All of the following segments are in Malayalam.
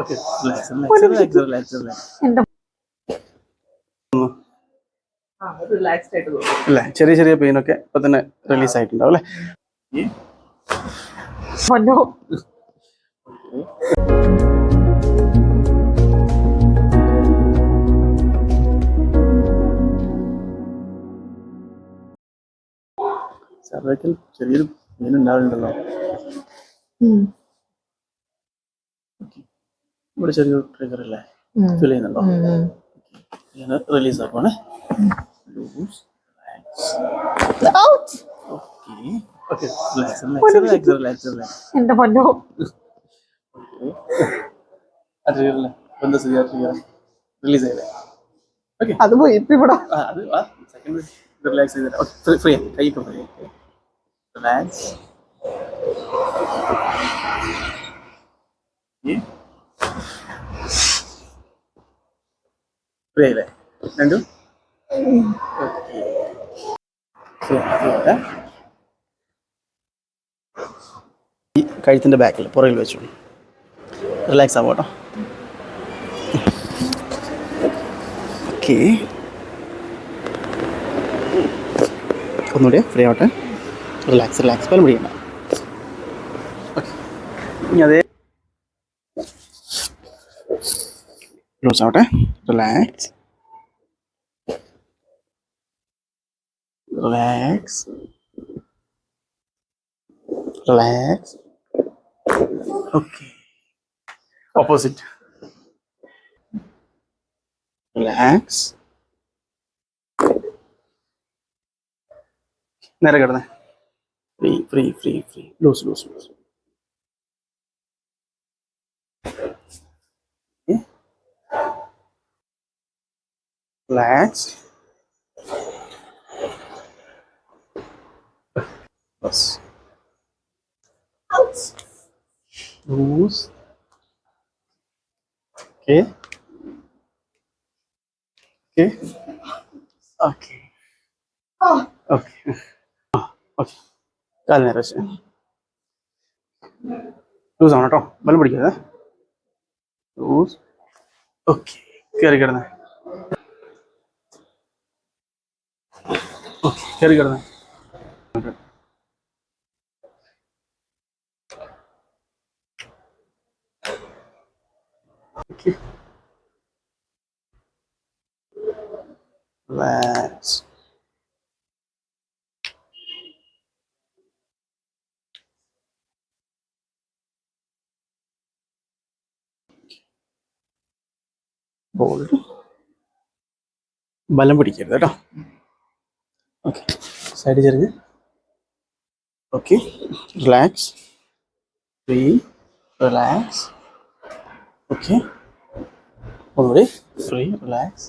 Okay, relax. റിലാക്സ്ഡ് ആയിട്ട് അല്ലേ? ചെറിയ ചെറിയ പെയിൻ ഒക്കെ ഇപ്പൊ തന്നെ റിലീസ് ആയിട്ടുണ്ടാവും അല്ലേ? സർവൈക്കൽ ചെറിയൊരു പെയിൻ ഉണ്ടാവുന്നുണ്ടല്ലോ. ഇവിടെ ചെറിയൊരു ട്രിഗർ അല്ലേ ഫീൽ ചെയ്യുന്നുണ്ടോ? റിലീസ് ആക്കുവാണ്. ലൂസ് എന്റെ പൊന്നോ റിലീസ് ചെയ്തേ. അത് പോയി ഇപ്പൊ ഇവിടെ അത് സെക്കൻഡ് റിലാക്സ് ചെയ്തേ. ഫ്രീ കൈക്ക് ഫ്രീ റിലാക്സ്. ഫ്രീ ആയില്ലേ രണ്ടും? ഈ കഴുത്തിൻ്റെ ബാക്കിൽ പുറകിൽ വെച്ചു റിലാക്സ് ആവും കേട്ടോ. ഓക്കെ, ഒന്നുകൂടി ഫ്രീ ആവട്ടെ. റിലാക്സ് പലം പിടിക്കണ്ട. ഓക്കെ, ഇനി അതേ ലൂസ് ആവട്ടെ. റിലാക്സ്. Okay, opposite. റിലാക്സ്. നേരെ കിടന്നേ. Free loose. റിലാക്സ്. ബസ്. ലൂസ്. ഓക്കെ. കാല് നേരെ വെച്ച് ലൂസ് ആണ് കേട്ടോ. ബലം പിടിക്കാതെ. ലൂസ്. ഓക്കെ, കയറി കിടന്നേ. ഓക്കെ, കയറി കിടന്നേ. Okay, relax. ഹോൾഡ്. ബലം പിടിക്കരുത് കേട്ടോ. ഓക്കെ, സൈഡ് ചെറിയ. Okay, relax. Free. Relax. Okay, ഒന്നുകൂടി ഫ്രീ. റിലാക്സ്.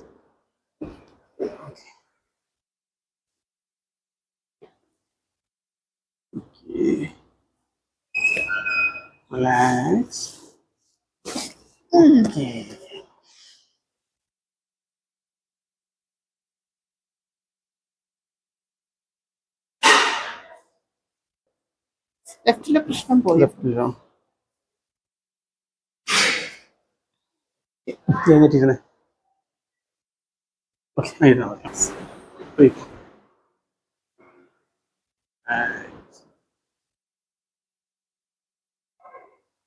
റിലാക്സ്. ഓക്കെ, ലെഫ്റ്റിലെ പ്രശ്നം പോയി. ലെഫ്റ്റിലോ? എന്നിട്ടിരുന്നേ. Okay, free.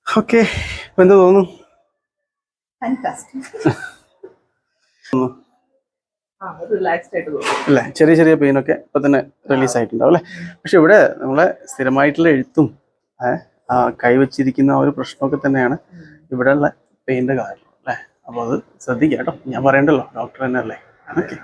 ഓക്കെ, ഇപ്പൊ എന്താ തോന്നുന്നു? അല്ലേ? ചെറിയ ചെറിയ പെയിനൊക്കെ ഇപ്പൊ തന്നെ റിലീസ് ആയിട്ടുണ്ടാവും അല്ലേ? പക്ഷെ ഇവിടെ നമ്മളെ സ്ഥിരമായിട്ടുള്ള എഴുത്തും കൈവച്ചിരിക്കുന്ന ആ ഒരു പ്രശ്നമൊക്കെ തന്നെയാണ് ഇവിടെ ഉള്ള പെയിൻ്റെ കാര്യം അല്ലേ? അപ്പോൾ അത് ശ്രദ്ധിക്കാം കേട്ടോ. ഞാൻ പറയണ്ടല്ലോ, ഡോക്ടർ തന്നെ അല്ലേ? ഓക്കെ.